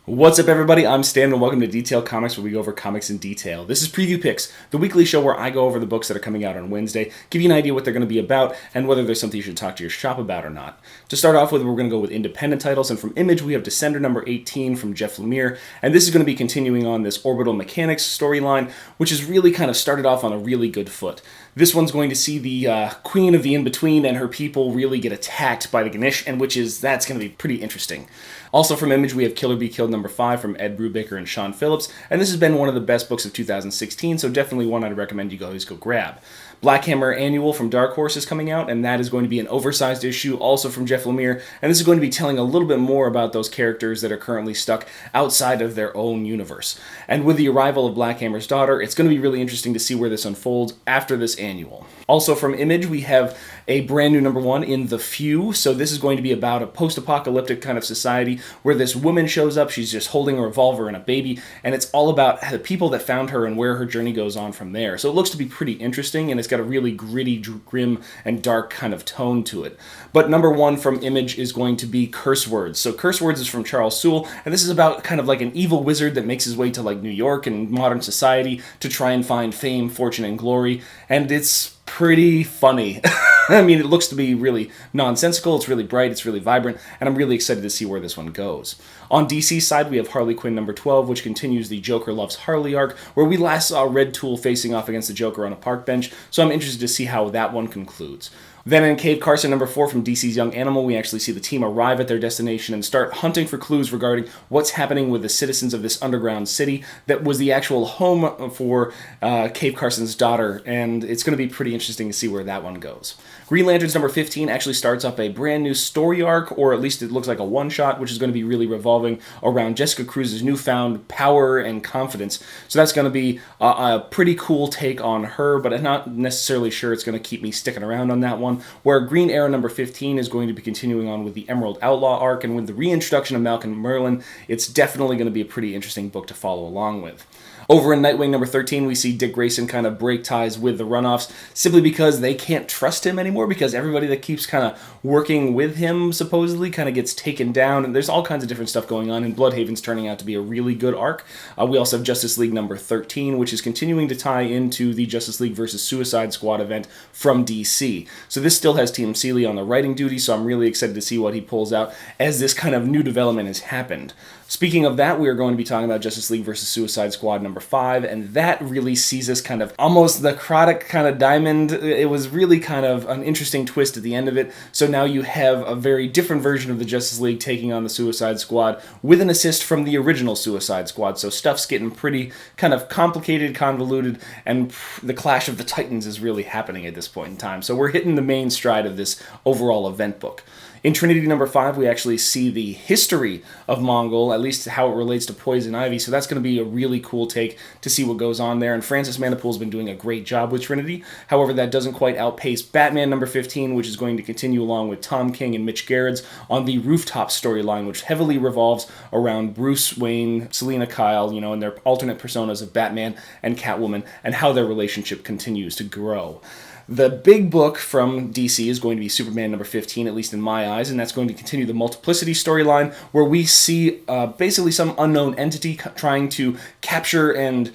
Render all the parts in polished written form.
What's up, everybody? I'm Stan, and welcome to Detail Comics, where we go over comics in detail. This is Preview Picks, the weekly show where I go over the books that are coming out on Wednesday, give you an idea what they're going to be about, and whether there's something you should talk to your shop about or not. To start off with, we're going to go with independent titles, and from Image, we have Descender number 18 from Jeff Lemire, and this is going to be continuing on this Orbital Mechanics storyline, which has really kind of started off on a really good foot. This one's going to see the Queen of the In-Between and her people really get attacked by the Ganesh, and that's going to be pretty interesting. Also from Image, we have Killer Be Killed number 5 from Ed Brubaker and Sean Phillips, and this has been one of the best books of 2016, so definitely one I'd recommend you guys go grab. Black Hammer Annual from Dark Horse is coming out, and that is going to be an oversized issue, also from Jeff Lemire, and this is going to be telling a little bit more about those characters that are currently stuck outside of their own universe. And with the arrival of Black Hammer's daughter, it's going to be really interesting to see where this unfolds after this annual. Also from Image, we have a brand new number 1 in The Few, so this is going to be about a post-apocalyptic kind of society where this woman shows up, she's just holding a revolver and a baby, and it's all about the people that found her and where her journey goes on from there. So it looks to be pretty interesting, and it's got a really gritty, grim, and dark kind of tone to it. But number 1 from Image is going to be Curse Words. So Curse Words is from Charles Sewell, and this is about kind of like an evil wizard that makes his way to like New York and modern society to try and find fame, fortune, and glory, and it's pretty funny. I mean, it looks to be really nonsensical, it's really bright, it's really vibrant, and I'm really excited to see where this one goes. On DC's side, we have Harley Quinn number 12, which continues the Joker Loves Harley arc, where we last saw Red Tool facing off against the Joker on a park bench, so I'm interested to see how that one concludes. Then in Cave Carson number 4 from DC's Young Animal, we actually see the team arrive at their destination and start hunting for clues regarding what's happening with the citizens of this underground city that was the actual home for Cave Carson's daughter, and it's going to be pretty interesting to see where that one goes. Green Lanterns number 15 actually starts up a brand new story arc, or at least it looks like a one-shot, which is going to be really revolving around Jessica Cruz's newfound power and confidence. So that's going to be a pretty cool take on her, but I'm not necessarily sure it's going to keep me sticking around on that one. Where Green Arrow number 15 is going to be continuing on with the Emerald Outlaw arc, and with the reintroduction of Malcolm Merlyn, it's definitely going to be a pretty interesting book to follow along with. Over in Nightwing number 13, we see Dick Grayson kind of break ties with the Runoffs, simply because they can't trust him anymore, because everybody that keeps kind of working with him, supposedly, kind of gets taken down, and there's all kinds of different stuff going on, and Bloodhaven's turning out to be a really good arc. We also have Justice League number 13, which is continuing to tie into the Justice League versus Suicide Squad event from DC. So this still has Tim Seeley on the writing duty, so I'm really excited to see what he pulls out as this kind of new development has happened. Speaking of that, we are going to be talking about Justice League versus Suicide Squad number 5, and that really sees us kind of almost necrotic kind of diamond. It was really kind of an interesting twist at the end of it, so now you have a very different version of the Justice League taking on the Suicide Squad with an assist from the original Suicide Squad, so stuff's getting pretty kind of complicated, convoluted, and the clash of the Titans is really happening at this point in time. So we're hitting the main stride of this overall event book. In Trinity number 5, we actually see the history of Mongol, at least how it relates to Poison Ivy, so that's going to be a really cool take to see what goes on there, and Francis Manapul's been doing a great job with Trinity. However, that doesn't quite outpace Batman number 15, which is going to continue along with Tom King and Mitch Gerrards on the Rooftop storyline, which heavily revolves around Bruce Wayne, Selina Kyle, and their alternate personas of Batman and Catwoman, and how their relationship continues to grow. The big book from DC is going to be Superman number 15, at least in my eyes, and that's going to continue the Multiplicity storyline, where we see basically some unknown entity trying to capture and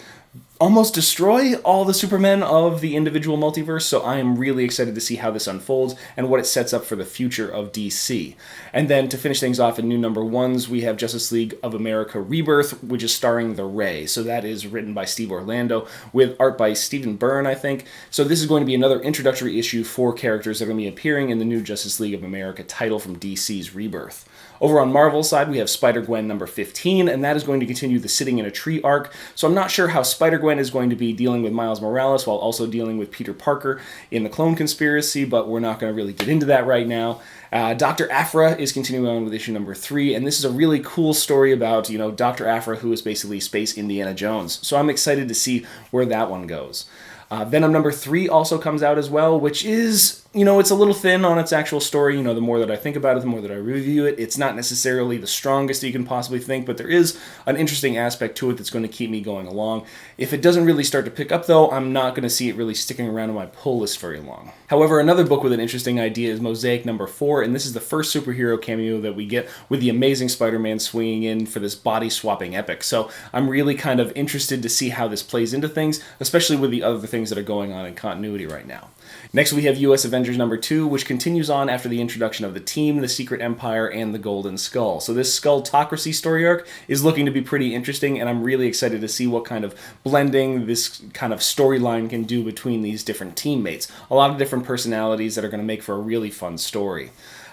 almost destroy all the Supermen of the individual multiverse, so I am really excited to see how this unfolds and what it sets up for the future of DC. And then to finish things off in new number 1s, we have Justice League of America Rebirth, which is starring The Ray. So that is written by Steve Orlando with art by Stephen Byrne, I think. So this is going to be another introductory issue for characters that are going to be appearing in the new Justice League of America title from DC's Rebirth. Over on Marvel's side, we have Spider-Gwen number 15, and that is going to continue the Sitting in a Tree arc. So I'm not sure how Spider-Gwen is going to be dealing with Miles Morales while also dealing with Peter Parker in the Clone Conspiracy, but we're not going to really get into that right now. Dr. Aphra is continuing on with issue number 3, and this is a really cool story about, Dr. Aphra, who is basically Space Indiana Jones. So I'm excited to see where that one goes. Venom number 3 also comes out as well, which is it's a little thin on its actual story. The more that I think about it, the more that I review it. It's not necessarily the strongest that you can possibly think, but there is an interesting aspect to it that's going to keep me going along. If it doesn't really start to pick up, though, I'm not going to see it really sticking around on my pull list very long. However, another book with an interesting idea is Mosaic #4, and this is the first superhero cameo that we get with the Amazing Spider-Man swinging in for this body-swapping epic. So I'm really kind of interested to see how this plays into things, especially with the other things that are going on in continuity right now. Next, we have U.S. Avengers #2, which continues on after the introduction of the Team, the Secret Empire, and the Golden Skull. So this Skulltocracy story arc is looking to be pretty interesting, and I'm really excited to see what kind of blending this kind of storyline can do between these different teammates. A lot of different personalities that are going to make for a really fun story.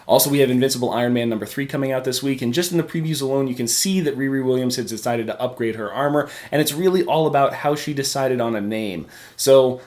Also, we have Invincible Iron Man #3 coming out this week, and just in the previews alone, you can see that Riri Williams has decided to upgrade her armor, and it's really all about how she decided on a name. So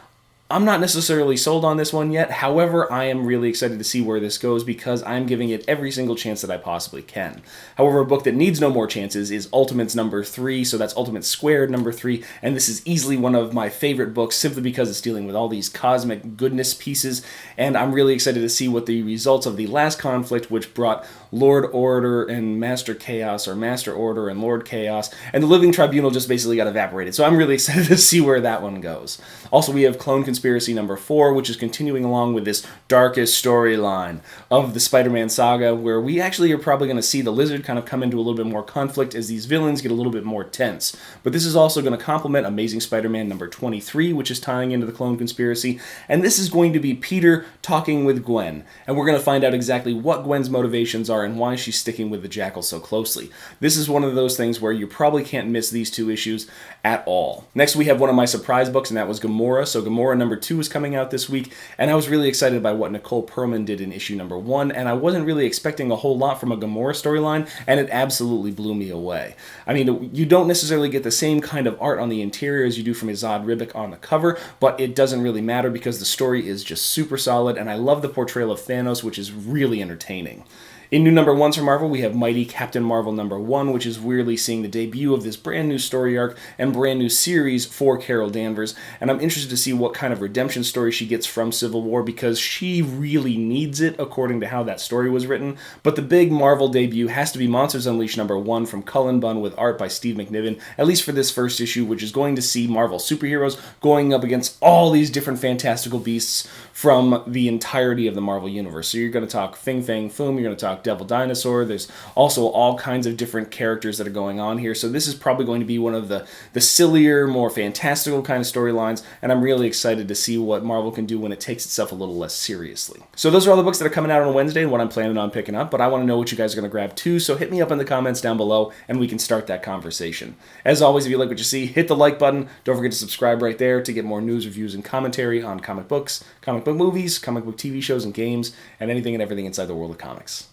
I'm not necessarily sold on this one yet. However, I am really excited to see where this goes because I'm giving it every single chance that I possibly can. However, a book that needs no more chances is Ultimates #3, so that's Ultimate Squared #3, and this is easily one of my favorite books simply because it's dealing with all these cosmic goodness pieces, and I'm really excited to see what the results of the last conflict, which brought Lord Order and Master Chaos, or Master Order and Lord Chaos, and the Living Tribunal just basically got evaporated, so I'm really excited to see where that one goes. Also, we have Clone Conspiracy #4, which is continuing along with this darkest storyline of the Spider-Man saga, where we actually are probably going to see the Lizard kind of come into a little bit more conflict as these villains get a little bit more tense. But this is also going to complement Amazing Spider-Man #23, which is tying into the Clone Conspiracy, and this is going to be Peter talking with Gwen, and we're going to find out exactly what Gwen's motivations are and why she's sticking with the Jackal so closely. This is one of those things where you probably can't miss these two issues at all. Next, we have one of my surprise books, and that was Gamora. So Gamora #2 is coming out this week, and I was really excited by what Nicole Perlman did in issue #1, and I wasn't really expecting a whole lot from a Gamora storyline, and it absolutely blew me away. I mean, you don't necessarily get the same kind of art on the interior as you do from Izad Ribic on the cover, but it doesn't really matter because the story is just super solid, and I love the portrayal of Thanos, which is really entertaining. In new #1s from Marvel, we have Mighty Captain Marvel #1, which is weirdly seeing the debut of this brand new story arc and brand new series for Carol Danvers, and I'm interested to see what kind of redemption story she gets from Civil War because she really needs it according to how that story was written. But the big Marvel debut has to be Monsters Unleashed #1 from Cullen Bunn with art by Steve McNiven, at least for this first issue, which is going to see Marvel superheroes going up against all these different fantastical beasts from the entirety of the Marvel Universe. So you're going to talk Fing Fang Foom, you're going to talk Devil Dinosaur, there's also all kinds of different characters that are going on here, so this is probably going to be one of the sillier, more fantastical kind of storylines, and I'm really excited to see what Marvel can do when it takes itself a little less seriously. So those are all the books that are coming out on Wednesday and what I'm planning on picking up, but I want to know what you guys are going to grab too, so hit me up in the comments down below and we can start that conversation. As always, if you like what you see, hit the like button, don't forget to subscribe right there to get more news, reviews, and commentary on comic books, comic book movies, comic book TV shows and games, and anything and everything inside the world of comics.